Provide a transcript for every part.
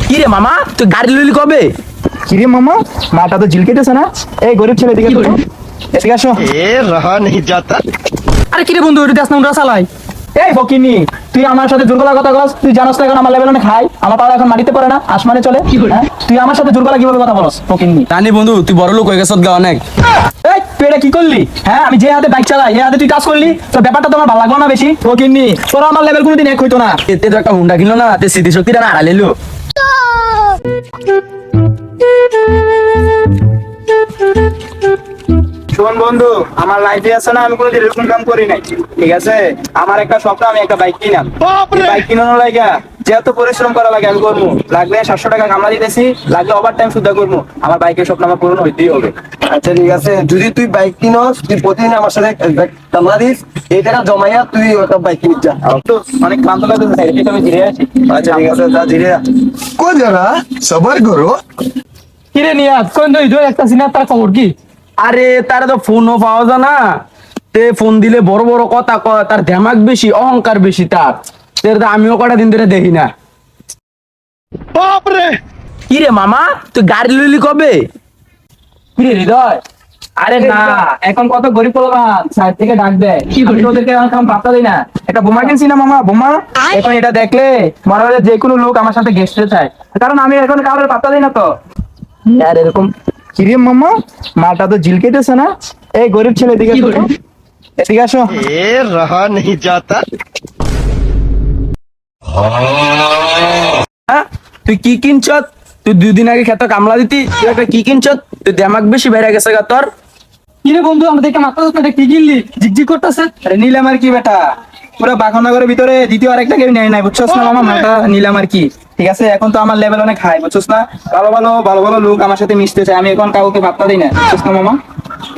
কি রে মামা তুই গাড়ি লইলি কবে? কি রে মামা, মাটা তো জিল কেটেছে না? এই গরিব ছেলে এদিকে আসো, এদিকে আসো। रहा नहीं जाता। আরে কি রে বন্ধু ওটা দেখ না উড়া চালাই। এই ফকিনি, তুই আমার সাথে জোর গলা কথা বলস? তুই জানোস না এখন আমার লেভেল অনেক হাই, আমার পাড়া এখন মাটিতে পড়ে না, আসমানে চলে। হ্যাঁ? তুই আমার সাথে জোর গলা কিভাবে কথা বলস ফকিনি? জানি বন্ধু তুই বড় লোক হয়ে গেছত গা অনেক। এই তুই এটা কি করলি? হ্যাঁ, আমি যে হাতে বাইক চালাই এই হাতে তুই টাচ করলি, তো ব্যাপারটা তোমার ভালো লাগলো না বেশি? ফকিনি, তোর আমার লেভেল কোনোদিন এক হইতো না। এতে তো একটা হুন্ডা কিনলো না, তে স্মৃতিশক্তিটা না হারাইলো। শোন বন্ধু, আমার লাইফে আছে না, আমি কোনোদিন এরকম কাম করি নাই, ঠিক আছে? আমার একটা স্বপ্ন, আমি একটা বাইক কিনাম। বাইক কিনানোর লাগা যেহেতু পরিশ্রম করা লাগে আমি করবো, লাগলে 700 টাকা কামলা দিতেছি, লাগলে ওভার টাইম সুদ্ধা করবো, আমার বাইকের স্বপ্ন আমার পূরণ হইতেই হবে। আচ্ছা ঠিক আছে, যদি তুই বাইক কিনস, তুই প্রতিদিন আমার সাথে কামলা দিস, এই টাকা জমাইয়া তুই একটা বাইক কিনিস যা। তো অনেক ক্লান্ত লাগতেছে, একটু আমি ধীরে আছি। আচ্ছা ঠিক আছে, যা ধীরে যা। কো যারা সবার করো। কিরে নিয়াজ, কোন তুই জয় একটা সিনার, তার খবর কি? আরে তার তো ফোনও পাওয়া যায় না, তে ফোন দিলে বড় বড় কথা কয়, তার দেমাগ বেশি, অহংকার বেশি তার। আমিও কটা দিন ধরে দেখি না। কি রে মামা তুই গাড়ি লইলি কবে? কিরে হৃদয়, আরে না, এখন কত গরিব পোলাপান সাইড থেকে ডাক দেয়, আমি তো ওদেরকে এখন পাত্তা দিই না। একটা বোমা কিনছি না মামা, বোমা। এখন এটা দেখলে মনে হয় যে কোনো লোক আমার সাথে গেস্টে চায়, কারণ আমি এখন কারোর পাত্তা দিই না তো। আর এরকম কিরে মামা, মাটা তো জিল কেটেছে না? এই গরিব ছেলে এদিকে আসো, এদিকে আসো। रहा नहीं जाता। হ্যাঁ তুই কি কিনছ? তুই 2 দিন আগে খেতে কামলা দিতি, তুই একটা কি কিনছ? তুই দেমাগ বেশি বেড়ে গেছে গা তোর। কিরে বন্ধু, আমাদেরকে মাথা ধরতে কি কিনলি? ঝিকঝিক করতেছে। আরে নিলাম আর কি বেটা, পুরো বাঘনগরের ভিতরে দ্বিতীয় আরেকটা কেউ নেয় নাই, বুঝছস না মামা? মাথা নিলাম আর কি, ঠিক আছে? এখন তো আমার লেভেল অনেক হাই, বুঝছস না? ভালো ভালো ভালো ভালো লোক আমার সাথে মিশতে চায়, আমি এখন কাউকে পাত্তা দিই না, বুঝছস না মামা?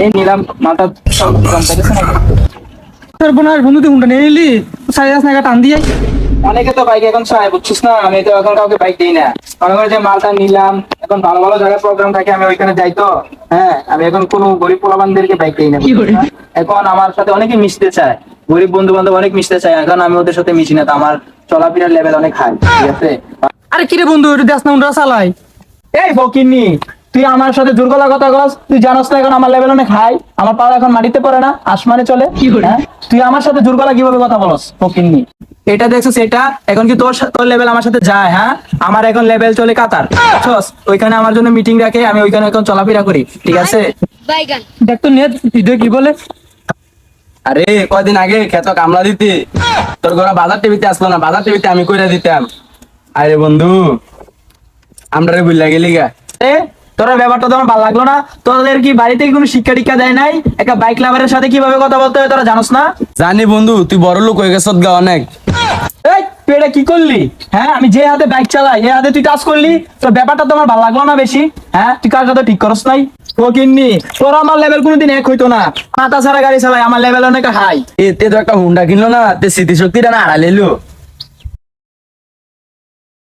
এই নিলাম মাথা। তোর বোন আর বন্ধু তুই হুন্ডা নিয়ে নিলি, সাড়ে 10 টাকা টান দিয়ে। অনেকে তো বাইক এখন চায়, বুঝছিস না? আমি তো এখন কাউকে বাইক দিই না। মনে করে যে মালটা নিলাম, এখন ভালো ভালো জায়গায় প্রোগ্রাম থাকে, আমি ওইখানে যাই তো। হ্যাঁ, আমি এখন কোনো গরিব পোলাপানদেরকে বাইক দিই না, বুঝছিস না? এখন আমার সাথে অনেকে মিশতে চায়, গরিব বন্ধু বান্ধব অনেক মিশতে চায়, এখন আমি ওদের সাথে মিশি না, তো আমার চলাফেরার লেভেল অনেক হাই, ঠিক আছে? আরে কি রে বন্ধু ওটা দেখ না উড়া চালাই। এই ফকিন্নি, তুই আমার সাথে জোর গলা কথা কস? তুই জানোস না এখন আমার লেভেল অনেক হাই, আমার পাড়া এখন মাটিতে পড়ে না, আসমানে চলে। হ্যাঁ? তুই আমার সাথে জোর গলা কিভাবে কথা বলস ফকিন্নি? এটা দেখছিস, এটা এখন কি তোর লেভেল আমার সাথে যায়? হ্যাঁ, আমার এখন লেভেল চলে কাতার, বুঝছস? ওইখানে আমার জন্য মিটিং রাখে, আমি ওইখানে এখন চলাফেরা করি, ঠিক আছে? বাইগান দেখ তো নিয়ে ভিডিও কি বলে। আরে কয়দিন আগে খেত কামলা দিতি, তোর ঘরে বাজার টিভিতে আসলো না, বাজার টিভিতে আমি কইরা দিতাম। আরে বন্ধু আমরা রে বুঝলা গেলি গা। এ তোর ব্যাপারটা তো আমার ভালো লাগলো না। তোদের কি বাড়িতে কোনো শিক্ষা টিক্ষা দেয় নাই? একটা বাইক লাভারের সাথে কিভাবে কথা বলতে হয় তোরা জানোস না? জানি বন্ধু তুই বড় লোক হয়ে গেছত গা অনেক। এই তুই এটা কি করলি? হ্যাঁ, আমি যে হাতে বাইক চালাই এই হাতে তুই টাচ করলি, তো ব্যাপারটা তোমার ভালো লাগলো না বেশি? হ্যাঁ, তুই কার সাথে ঠিক করস নাই? ও কিন্নি, তোর আমার লেভেল কোনোদিন এক হইতো না, মাথা ছাড়া গাড়ি চালাই, আমার লেভেল অনেক হাই। এতে তো একটা হুন্ডা কিনলো না, তে স্মৃতিশক্তিটা না হারাইলো।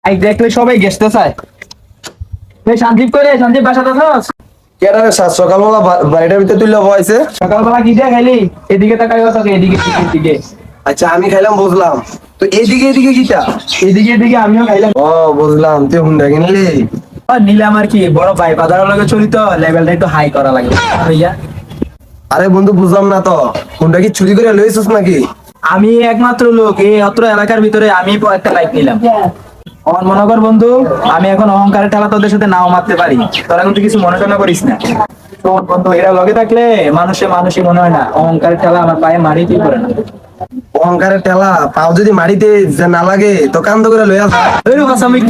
বাইক দেখলে সবাই গেছতে চায়। এই সঞ্জীব করে, সঞ্জীব বাসাতে আছস? কেডা রে, সাত সকালবেলা বাড়িটার ভিতরে তুইলা বয়সে? সকালবেলা কি দিয়ে খাইলি? এদিকে তাকাই কথা, এদিকে এদিকে আচ্ছা আমি খাইলাম বুঝলাম, তো এদিকে এদিকে কিটা? এদিকে এদিকে আমিও খাইলাম। ও বুঝলাম, তুই হুন্ডা কিনলি। নিলাম আর কি, বড় ভাই বাজারের লগে চলিত, লেভেলটা একটু হাই করা লাগে ভাইয়া। আরে বন্ধু বুঝলাম না তো, হুন্ডা কি চুরি করে লইছিস নাকি? আমি একমাত্র লোক এই অত্র এলাকার ভিতরে, আমি একটা বাইক নিলাম। আমার মনে কর বন্ধু, আমি এখন অহংকারের ঠেলা তোদের সাথে নাও মারতে পারি, তোরা কিন্তু কিছু মনে টনে করিস না। শোন বন্ধু, এরা লগে থাকলে মানুষই মনে হয় না, অহংকারের ঠেলা আমার পায়ে মারিতেই পারে না। অহংকারের ঠেলা পাও যদি মারিতে যে না লাগে তো কান্দ করে লইয়া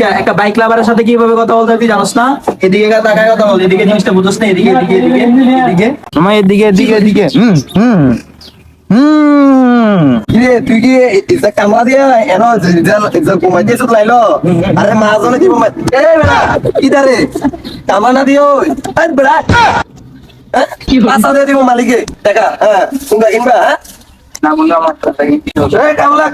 যা। একটা বাইক লাভারের সাথে কিভাবে কথা বলতে হয় তুই জানোস না? এদিকে তাকায় কথা বল, এদিকে জিনিসটা বুঝোস না? এদিকে এদিকে এদিকে এদিকে আমার এদিকে এদিকে এদিকে কিরে তুই কি ইজা কামলা দিয়া এনো ইজা ঘুমাই দিয়েছ লাইলো? আরে মা জনে দিব এ বেটা কি দারে কামলা না দিও আই বেটা কি পাসা দিয়ে দিব মালিকে টাকা। হ্যাঁ তুমি কিনবা? হ্যাঁ না বন্ধু, আমার কথা কি কামলা